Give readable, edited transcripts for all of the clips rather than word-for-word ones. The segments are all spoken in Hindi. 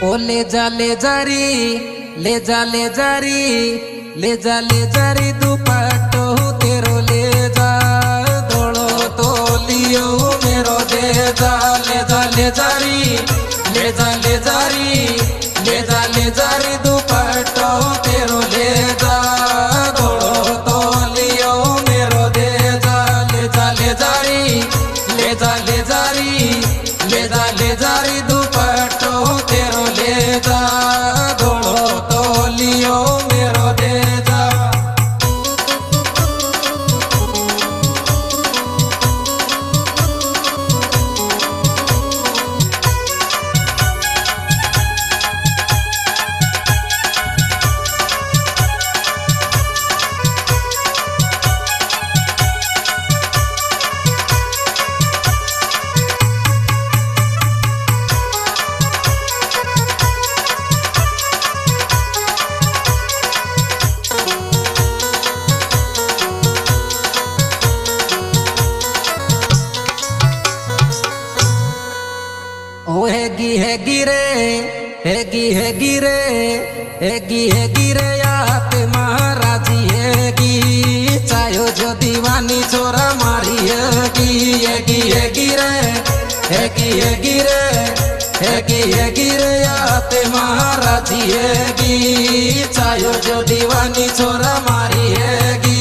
ओ ले जा री ले जा री ले जा री दुपट्टो तेरो ले जा दौड़ो तो लियो मेरो दे जा ले जा री ले जा री ले जा री दुपट्टो तेरो ले जा दौड़ो तो लियो मेरो दे जा री ले जा री ले जा री दुपट्टो तेरो ले जा दौड़ो तो लियो मेरो दे जा। ओ हैगी रे यात महाराजी हैगी चायो जो दीवानी छोरा मारी हैगी रे यात महाराजी हैगी चायो जो दीवानी छोरा मारी हैगी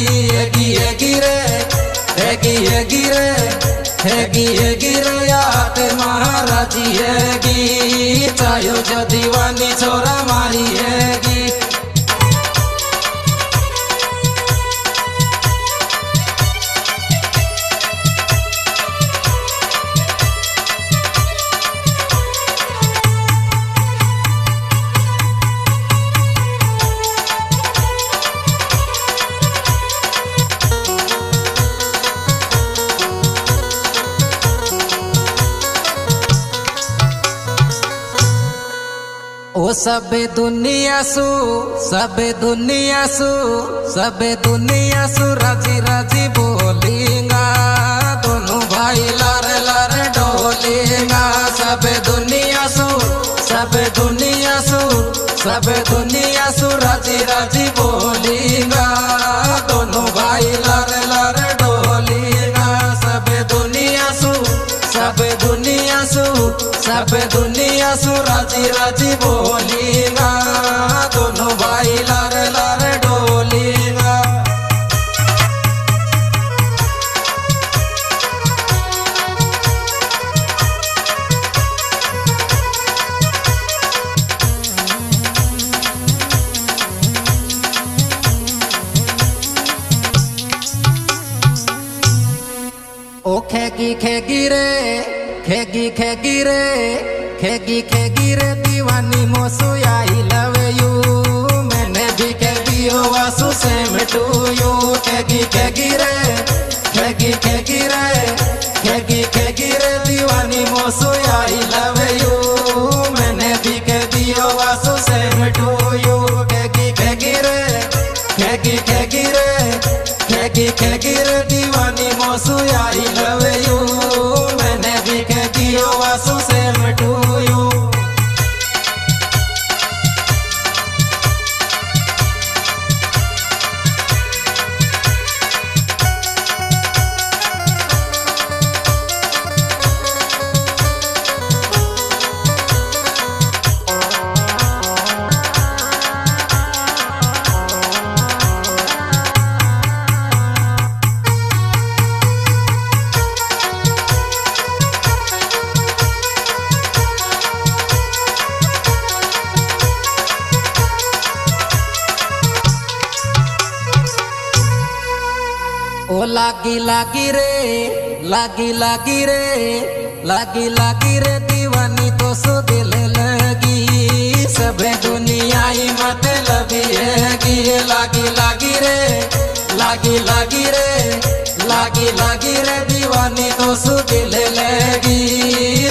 रे यात महाराजी हैगी चायो जो दीवानी छोरा मारी हैगी। ओ सब दुनिया सु राजी बोलेगा दोनों भाई लार डोलेगा सब दुनिया सु राजी बोलेगा दोनों भाई लार डोलेगा सब दुनिया सु राजी बोलेगा दोनों भाई लार डोलेगा। ओ खेगी रे दीवानी मोसू आई लव यू मैंने भी कह दियो वासु सेम टू यू खेगी रे दीवानी मोसू आई लव यू मैंने भी कह दियो वासु सेम टू यू खेगी रे दीवानी मोसू आई लव यू मैंने भी कह दियो वासु सेम टू यू। ओ लागी रे दीवानी तो सो दिल लगी सबे दुनिया ही मतलब हैगी लागी रे दीवानी तो सो दिल लगी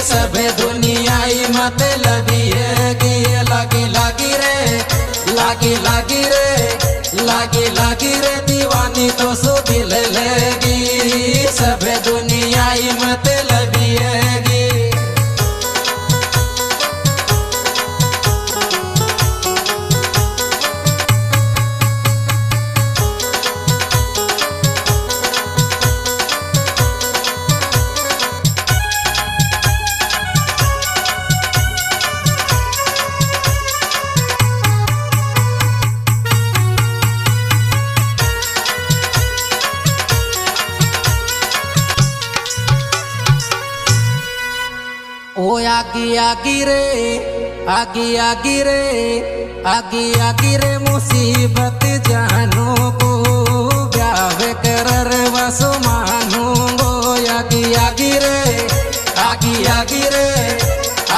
सबे दुनिया ही मतलब हैगी लागी रे दीवानी तो सो दिल लगी सबे दुनिया ही मतलब हैगी। आगी आगी रे आगी आगी रे आगी आगी रे मुसीबत जानू को ब्याह कर वसो मानू गो आगी आगी रे आगी आगी रे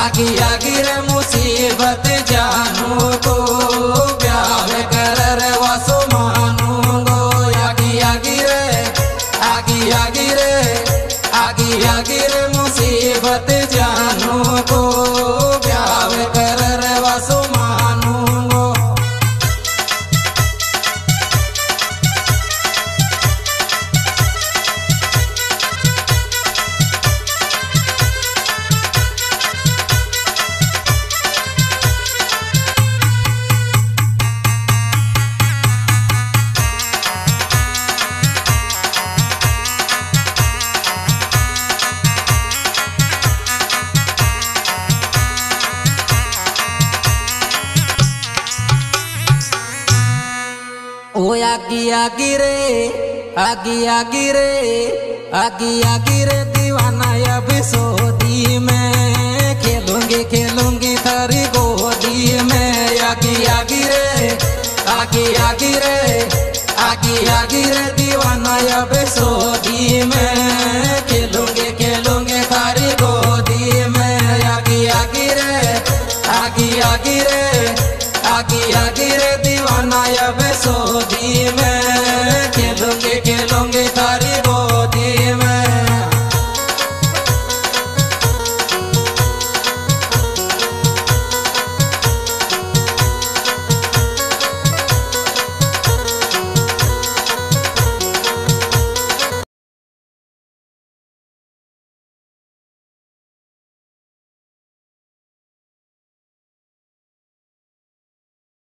आगी आगी रे मुसीबत जानू को ब्याह कर वसो मानू गो आगी आगी रे आगी आगी रे आगी आगी रे मुसीबत जानू को ब्याह कर वसो मानू गो। ओ आगी आगी रे आगी आगी रे आगी आगी रे दीवाना अब सोदी में खेलूंगी खेलूंगी थारी गोदी में आगी आगी रे आगी आगी रे आगी आगी रे दीवाना अब सोदी में खेलूंगी खेलूंगी थारी गोदी में आगी आगी रे आगी आगी रे आगी आगी रे दीवाना अब सोदी में